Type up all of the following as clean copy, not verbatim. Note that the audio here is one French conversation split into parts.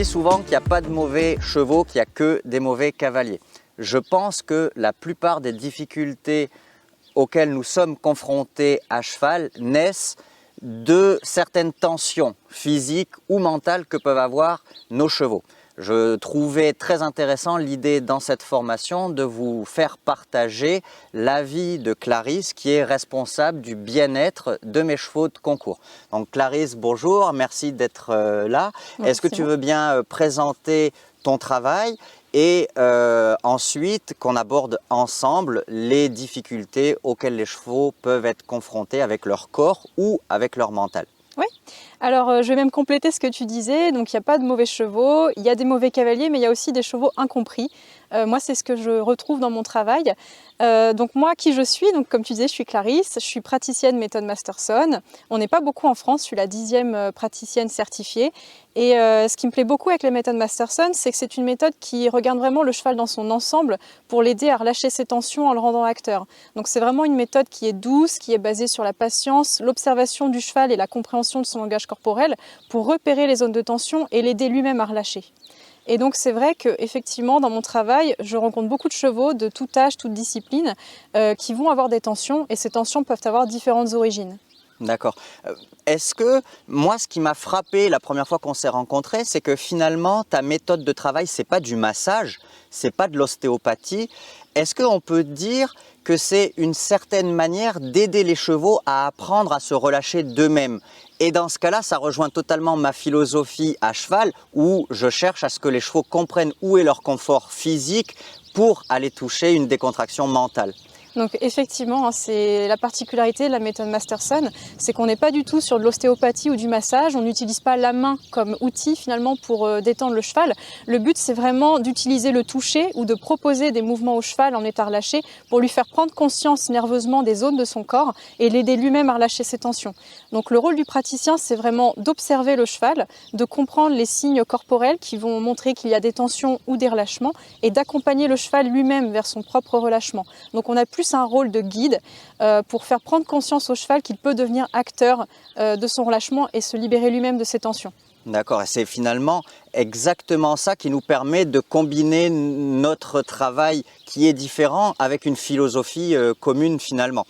dit souvent qu'il n'y a pas de mauvais chevaux, qu'il n'y a que des mauvais cavaliers. Je pense que la plupart des difficultés auxquelles nous sommes confrontés à cheval naissent de certaines tensions physiques ou mentales que peuvent avoir nos chevaux. Je trouvais très intéressant l'idée dans cette formation de vous faire partager l'avis de Clarisse qui est responsable du bien-être de mes chevaux de concours. Donc Clarisse, bonjour, merci d'être là. Est-ce que tu veux bien présenter ton travail et ensuite qu'on aborde ensemble les difficultés auxquelles les chevaux peuvent être confrontés avec leur corps ou avec leur mental? Oui, alors je vais même compléter ce que tu disais. Donc il n'y a pas de mauvais chevaux, il y a des mauvais cavaliers, mais il y a aussi des chevaux incompris. Moi, c'est ce que je retrouve dans mon travail. Donc moi, qui je suis, donc comme tu disais, je suis Clarisse, je suis praticienne méthode Masterson. On n'est pas beaucoup en France, je suis la 10e praticienne certifiée. Et ce qui me plaît beaucoup avec la méthode Masterson, c'est que c'est une méthode qui regarde vraiment le cheval dans son ensemble pour l'aider à relâcher ses tensions en le rendant acteur. Donc c'est vraiment une méthode qui est douce, qui est basée sur la patience, l'observation du cheval et la compréhension de son langage corporel pour repérer les zones de tension et l'aider lui-même à relâcher. Et donc c'est vrai qu'effectivement dans mon travail, je rencontre beaucoup de chevaux de tout âge, toute discipline, qui vont avoir des tensions et ces tensions peuvent avoir différentes origines. D'accord. Est-ce que, moi, ce qui m'a frappé la première fois qu'on s'est rencontrés, c'est que finalement, ta méthode de travail, c'est pas du massage, c'est pas de l'ostéopathie. Est-ce qu'on peut dire que c'est une certaine manière d'aider les chevaux à apprendre à se relâcher d'eux-mêmes? Et dans ce cas-là, ça rejoint totalement ma philosophie à cheval, où je cherche à ce que les chevaux comprennent où est leur confort physique pour aller toucher une décontraction mentale. Donc effectivement, c'est la particularité de la méthode Masterson, c'est qu'on n'est pas du tout sur de l'ostéopathie ou du massage, on n'utilise pas la main comme outil finalement pour détendre le cheval. Le but c'est vraiment d'utiliser le toucher ou de proposer des mouvements au cheval en état relâché pour lui faire prendre conscience nerveusement des zones de son corps et l'aider lui-même à relâcher ses tensions. Donc le rôle du praticien c'est vraiment d'observer le cheval, de comprendre les signes corporels qui vont montrer qu'il y a des tensions ou des relâchements et d'accompagner le cheval lui-même vers son propre relâchement. Donc on a plus un rôle de guide pour faire prendre conscience au cheval qu'il peut devenir acteur de son relâchement et se libérer lui-même de ses tensions. D'accord, et c'est finalement exactement ça qui nous permet de combiner notre travail qui est différent avec une philosophie commune finalement.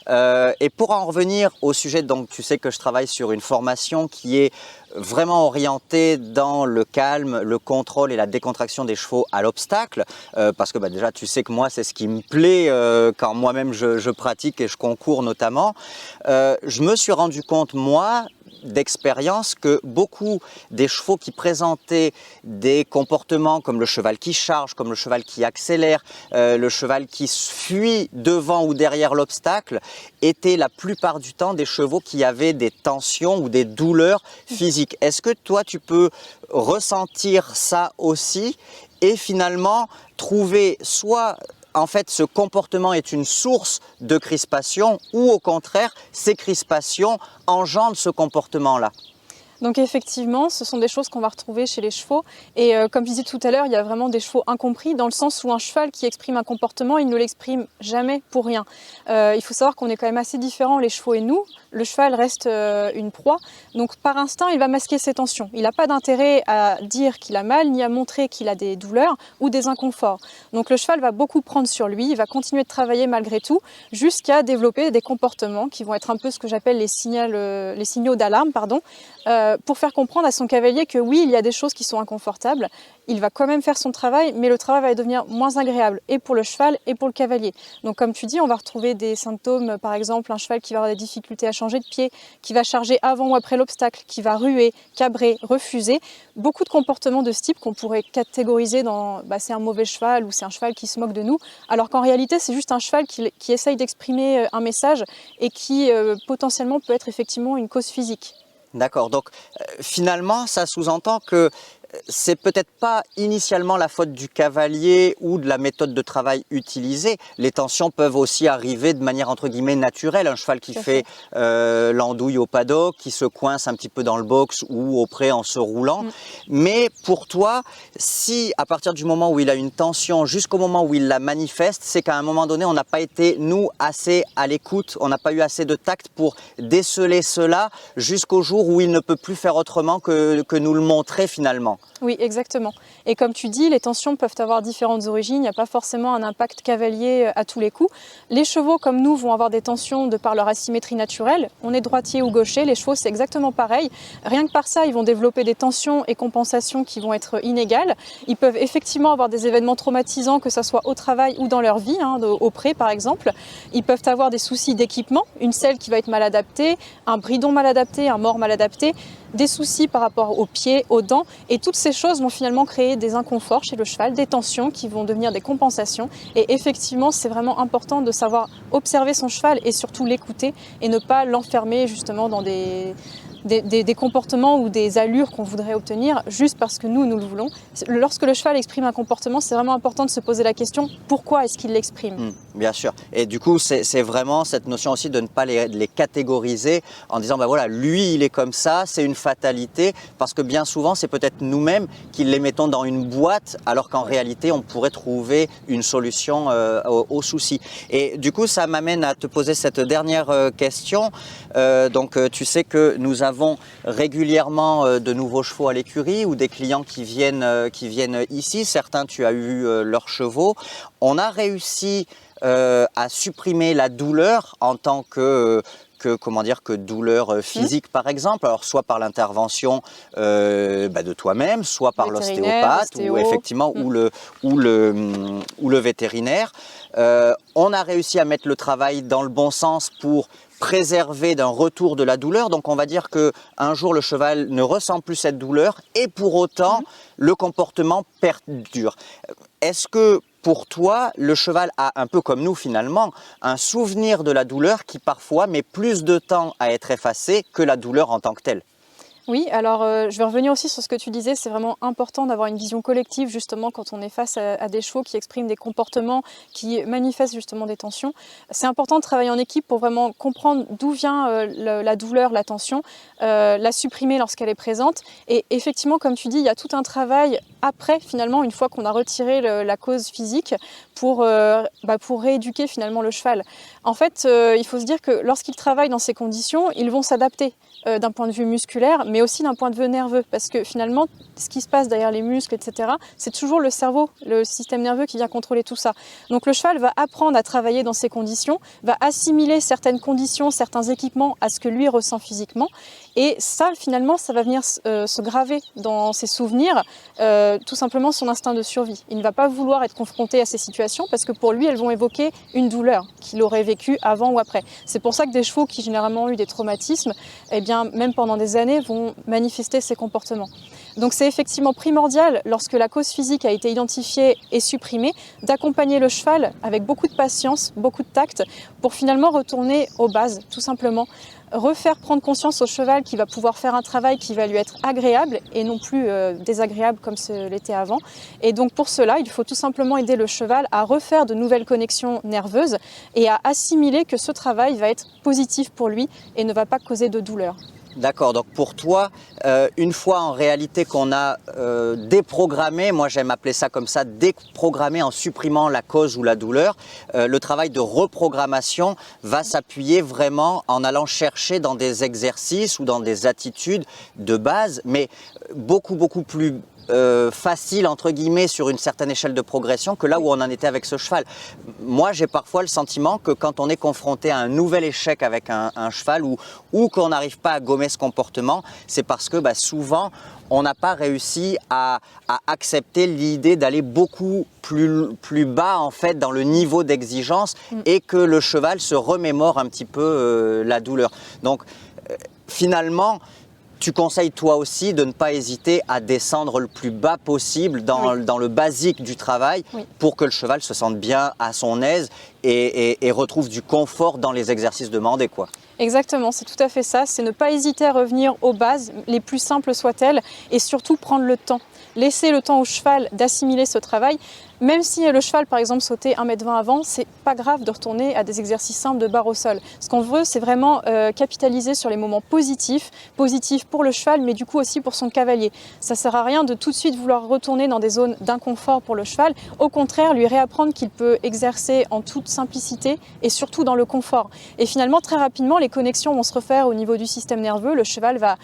Et pour en revenir au sujet, donc tu sais que je travaille sur une formation qui est vraiment orientée dans le calme, le contrôle et la décontraction des chevaux à l'obstacle, parce que déjà tu sais que moi c'est ce qui me plaît quand moi-même je pratique et je concours notamment. Je me suis rendu compte moi d'expérience que beaucoup des chevaux qui présentaient des comportements comme le cheval qui charge, comme le cheval qui accélère, le cheval qui fuit devant ou derrière l'obstacle, étaient la plupart du temps des chevaux qui avaient des tensions ou des douleurs physiques. Est-ce que toi tu peux ressentir ça aussi et finalement trouver soit en fait, ce comportement est une source de crispation ou au contraire, ces crispations engendrent ce comportement-là? Donc effectivement, ce sont des choses qu'on va retrouver chez les chevaux. Et comme je disais tout à l'heure, il y a vraiment des chevaux incompris dans le sens où un cheval qui exprime un comportement, il ne l'exprime jamais pour rien. Il faut savoir qu'on est quand même assez différents, les chevaux et nous. Le cheval reste une proie, donc par instinct, il va masquer ses tensions. Il n'a pas d'intérêt à dire qu'il a mal, ni à montrer qu'il a des douleurs ou des inconforts. Donc le cheval va beaucoup prendre sur lui, il va continuer de travailler malgré tout, jusqu'à développer des comportements qui vont être un peu ce que j'appelle les signaux d'alarme, pour faire comprendre à son cavalier que oui, il y a des choses qui sont inconfortables, il va quand même faire son travail, mais le travail va devenir moins agréable, et pour le cheval et pour le cavalier. Donc comme tu dis, on va retrouver des symptômes, par exemple un cheval qui va avoir des difficultés à changer de pied, qui va charger avant ou après l'obstacle, qui va ruer, cabrer, refuser. Beaucoup de comportements de ce type qu'on pourrait catégoriser dans c'est un mauvais cheval ou c'est un cheval qui se moque de nous, alors qu'en réalité c'est juste un cheval qui essaye d'exprimer un message et qui potentiellement peut être effectivement une cause physique. D'accord, donc finalement ça sous-entend que c'est peut-être pas initialement la faute du cavalier ou de la méthode de travail utilisée. Les tensions peuvent aussi arriver de manière entre guillemets naturelle. Un cheval qui fait l'andouille au paddock, qui se coince un petit peu dans le box ou au pré en se roulant. Mais pour toi, si à partir du moment où il a une tension jusqu'au moment où il la manifeste, c'est qu'à un moment donné, on n'a pas été, nous, assez à l'écoute, on n'a pas eu assez de tact pour déceler cela jusqu'au jour où il ne peut plus faire autrement que nous le montrer finalement. Oui, exactement. Et comme tu dis, les tensions peuvent avoir différentes origines. Il n'y a pas forcément un impact cavalier à tous les coups. Les chevaux, comme nous, vont avoir des tensions de par leur asymétrie naturelle. On est droitier ou gaucher, les chevaux, c'est exactement pareil. Rien que par ça, ils vont développer des tensions et compensations qui vont être inégales. Ils peuvent effectivement avoir des événements traumatisants, que ce soit au travail ou dans leur vie, au pré par exemple. Ils peuvent avoir des soucis d'équipement, une selle qui va être mal adaptée, un bridon mal adapté, un mors mal adapté, des soucis par rapport aux pieds, aux dents, et toutes ces choses vont finalement créer des inconforts chez le cheval, des tensions qui vont devenir des compensations. Et effectivement, c'est vraiment important de savoir observer son cheval et surtout l'écouter et ne pas l'enfermer justement dans des comportements ou des allures qu'on voudrait obtenir juste parce que nous le voulons. Lorsque le cheval exprime un comportement, c'est vraiment important de se poser la question pourquoi est-ce qu'il l'exprime. Bien sûr. Et du coup, c'est vraiment cette notion aussi de ne pas les catégoriser en disant bah voilà, lui il est comme ça, c'est une fatalité, parce que bien souvent c'est peut-être nous-mêmes qui les mettons dans une boîte alors qu'en réalité on pourrait trouver une solution au souci. Et du coup ça m'amène à te poser cette dernière question. Donc tu sais que nous avons régulièrement de nouveaux chevaux à l'écurie ou des clients qui viennent ici. Certains, tu as eu leurs chevaux. On a réussi à supprimer la douleur en tant que douleur physique par exemple, alors soit par l'intervention de toi-même, soit par l'ostéopathe ou effectivement ou le vétérinaire. On a réussi à mettre le travail dans le bon sens pour préserver d'un retour de la douleur. Donc on va dire qu'un jour le cheval ne ressent plus cette douleur et pour autant le comportement perdure. Est-ce que pour toi, le cheval a, un peu comme nous finalement, un souvenir de la douleur qui parfois met plus de temps à être effacé que la douleur en tant que telle? Oui, alors je vais revenir aussi sur ce que tu disais, c'est vraiment important d'avoir une vision collective justement quand on est face à des chevaux qui expriment des comportements, qui manifestent justement des tensions. C'est important de travailler en équipe pour vraiment comprendre d'où vient la douleur, la tension, la supprimer lorsqu'elle est présente. Et effectivement, comme tu dis, il y a tout un travail après finalement, une fois qu'on a retiré la cause physique, pour rééduquer finalement le cheval. En fait, il faut se dire que lorsqu'ils travaillent dans ces conditions, ils vont s'adapter d'un point de vue musculaire, mais aussi d'un point de vue nerveux, parce que finalement, ce qui se passe derrière les muscles, etc., c'est toujours le cerveau, le système nerveux qui vient contrôler tout ça. Donc le cheval va apprendre à travailler dans ces conditions, va assimiler certaines conditions, certains équipements à ce que lui ressent physiquement, et ça, finalement, ça va venir se graver dans ses souvenirs, tout simplement son instinct de survie. Il ne va pas vouloir être confronté à ces situations, parce que pour lui, elles vont évoquer une douleur qu'il aurait vécue avant ou après. C'est pour ça que des chevaux qui généralement ont eu des traumatismes, eh bien, même pendant des années, vont manifester ces comportements. Donc c'est effectivement primordial, lorsque la cause physique a été identifiée et supprimée, d'accompagner le cheval avec beaucoup de patience, beaucoup de tact, pour finalement retourner aux bases, tout simplement. Refaire prendre conscience au cheval qu'il va pouvoir faire un travail qui va lui être agréable et non plus désagréable comme ce l'était avant. Et donc pour cela, il faut tout simplement aider le cheval à refaire de nouvelles connexions nerveuses et à assimiler que ce travail va être positif pour lui et ne va pas causer de douleur. D'accord, donc pour toi, une fois en réalité qu'on a déprogrammé, moi j'aime appeler ça comme ça, déprogrammé en supprimant la cause ou la douleur, le travail de reprogrammation va s'appuyer vraiment en allant chercher dans des exercices ou dans des attitudes de base, mais beaucoup plus facile entre guillemets sur une certaine échelle de progression que là où on en était avec ce cheval. Moi j'ai parfois le sentiment que quand on est confronté à un nouvel échec avec un cheval ou qu'on n'arrive pas à gommer ce comportement, c'est parce que souvent on n'a pas réussi à accepter l'idée d'aller beaucoup plus bas en fait dans le niveau d'exigence et que le cheval se remémore un petit peu la douleur. Donc finalement, tu conseilles toi aussi de ne pas hésiter à descendre le plus bas possible dans le basique du travail pour que le cheval se sente bien à son aise et retrouve du confort dans les exercices demandés, quoi. Exactement, c'est tout à fait ça, c'est ne pas hésiter à revenir aux bases, les plus simples soient-elles, et surtout prendre le temps. Laisser le temps au cheval d'assimiler ce travail. Même si le cheval, par exemple, sautait 1,20 m avant, c'est pas grave de retourner à des exercices simples de barre au sol. Ce qu'on veut, c'est vraiment capitaliser sur les moments positifs pour le cheval, mais du coup aussi pour son cavalier. Ça sert à rien de tout de suite vouloir retourner dans des zones d'inconfort pour le cheval. Au contraire, lui réapprendre qu'il peut exercer en toute simplicité et surtout dans le confort. Et finalement, très rapidement, les connexions vont se refaire au niveau du système nerveux. Le cheval va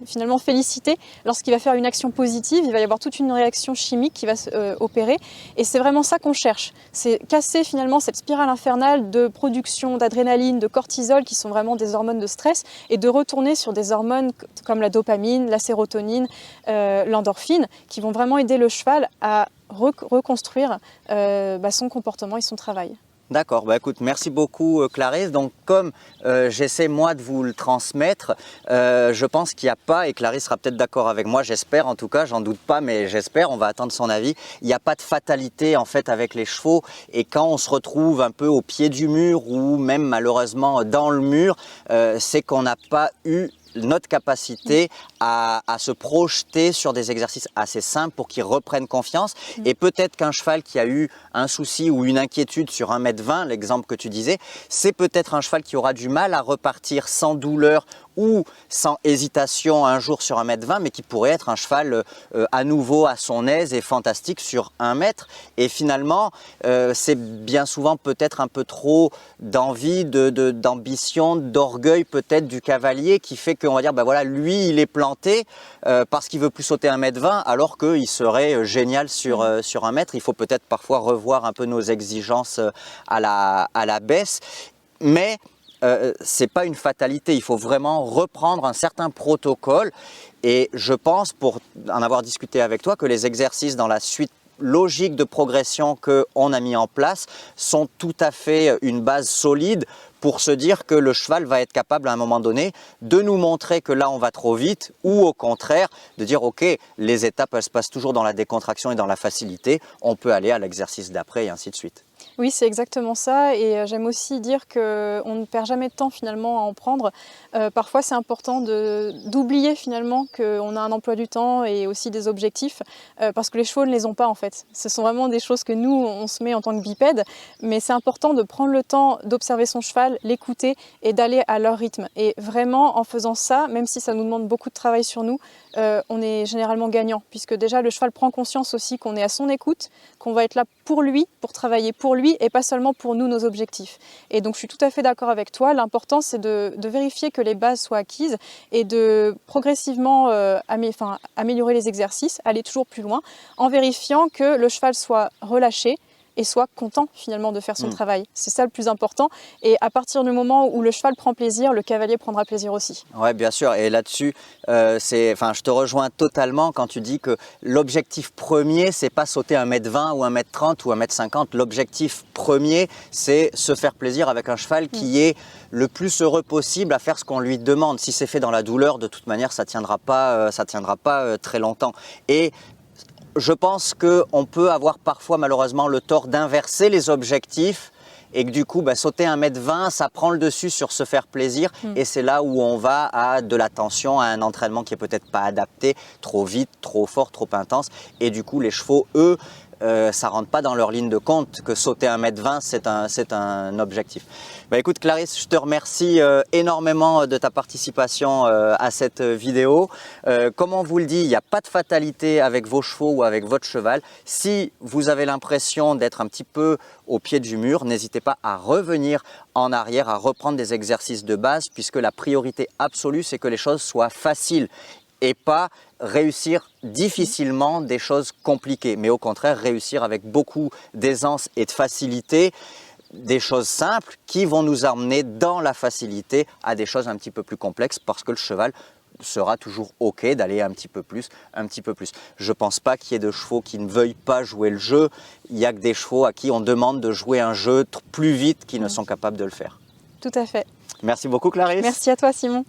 finalement féliciter lorsqu'il va faire une action positive. Il va y avoir toute une réaction chimique qui va opérer, et c'est vraiment ça qu'on cherche, c'est casser finalement cette spirale infernale de production d'adrénaline, de cortisol, qui sont vraiment des hormones de stress, et de retourner sur des hormones comme la dopamine, la sérotonine, l'endorphine, qui vont vraiment aider le cheval à reconstruire son comportement et son travail. D'accord, bah écoute, merci beaucoup Clarisse. Donc comme j'essaie moi de vous le transmettre, je pense qu'il n'y a pas, et Clarisse sera peut-être d'accord avec moi, j'espère en tout cas, j'en doute pas, mais j'espère, on va attendre son avis, il n'y a pas de fatalité en fait avec les chevaux, et quand on se retrouve un peu au pied du mur ou même malheureusement dans le mur, c'est qu'on n'a pas eu notre capacité à se projeter sur des exercices assez simples pour qu'ils reprennent confiance. Et peut-être qu'un cheval qui a eu un souci ou une inquiétude sur 1,20 m, l'exemple que tu disais, c'est peut-être un cheval qui aura du mal à repartir sans douleur ou sans hésitation un jour sur 1,20 m, mais qui pourrait être un cheval à nouveau à son aise et fantastique sur 1 mètre. Et finalement, c'est bien souvent peut-être un peu trop d'envie, d'ambition, d'orgueil peut-être du cavalier qui fait qu'on va dire, ben voilà, lui il est planté parce qu'il veut plus sauter 1,20 m alors qu'il serait génial sur 1 mètre. Il faut peut-être parfois revoir un peu nos exigences à la baisse. Mais c'est pas une fatalité, il faut vraiment reprendre un certain protocole, et je pense, pour en avoir discuté avec toi, que les exercices dans la suite logique de progression qu'on a mis en place sont tout à fait une base solide pour se dire que le cheval va être capable à un moment donné de nous montrer que là on va trop vite, ou au contraire de dire ok, les étapes elles se passent toujours dans la décontraction et dans la facilité, on peut aller à l'exercice d'après et ainsi de suite. Oui, c'est exactement ça, et j'aime aussi dire qu'on ne perd jamais de temps finalement à en prendre. Parfois c'est important d'oublier finalement qu'on a un emploi du temps et aussi des objectifs, parce que les chevaux ne les ont pas en fait. Ce sont vraiment des choses que nous on se met en tant que bipèdes, mais c'est important de prendre le temps d'observer son cheval, l'écouter et d'aller à leur rythme. Et vraiment en faisant ça, même si ça nous demande beaucoup de travail sur nous, on est généralement gagnant, puisque déjà le cheval prend conscience aussi qu'on est à son écoute, qu'on va être là pour lui, pour travailler pour lui et pas seulement pour nous, nos objectifs. Et donc je suis tout à fait d'accord avec toi, l'important c'est de vérifier que les bases soient acquises et de progressivement améliorer les exercices, aller toujours plus loin, en vérifiant que le cheval soit relâché et soit content finalement de faire son travail. C'est ça le plus important, et à partir du moment où le cheval prend plaisir, le cavalier prendra plaisir aussi. Oui, bien sûr, et là-dessus, je te rejoins totalement quand tu dis que l'objectif premier, c'est pas sauter 1,20 m ou 1,30 m ou 1,50 m. L'objectif premier, c'est se faire plaisir avec un cheval qui est le plus heureux possible à faire ce qu'on lui demande. Si c'est fait dans la douleur, de toute manière, ça tiendra pas très longtemps. Et je pense qu'on peut avoir parfois malheureusement le tort d'inverser les objectifs, et que du coup sauter 1,20 m, ça prend le dessus sur se faire plaisir, et c'est là où on va à de la tension, à un entraînement qui est peut-être pas adapté, trop vite, trop fort, trop intense, et du coup les chevaux, eux, ça rentre pas dans leur ligne de compte que sauter 1,20 m c'est un objectif. Écoute Clarisse, je te remercie énormément de ta participation à cette vidéo. Comme on vous le dit, il n'y a pas de fatalité avec vos chevaux ou avec votre cheval. Si vous avez l'impression d'être un petit peu au pied du mur, n'hésitez pas à revenir en arrière, à reprendre des exercices de base, puisque la priorité absolue c'est que les choses soient faciles et pas réussir difficilement des choses compliquées, mais au contraire réussir avec beaucoup d'aisance et de facilité des choses simples qui vont nous emmener dans la facilité à des choses un petit peu plus complexes, parce que le cheval sera toujours ok d'aller un petit peu plus. Je pense pas qu'il y ait de chevaux qui ne veuillent pas jouer le jeu, il y a que des chevaux à qui on demande de jouer un jeu plus vite qui ne sont capables de le faire. Tout à fait. Merci beaucoup Clarisse. Merci à toi Simon.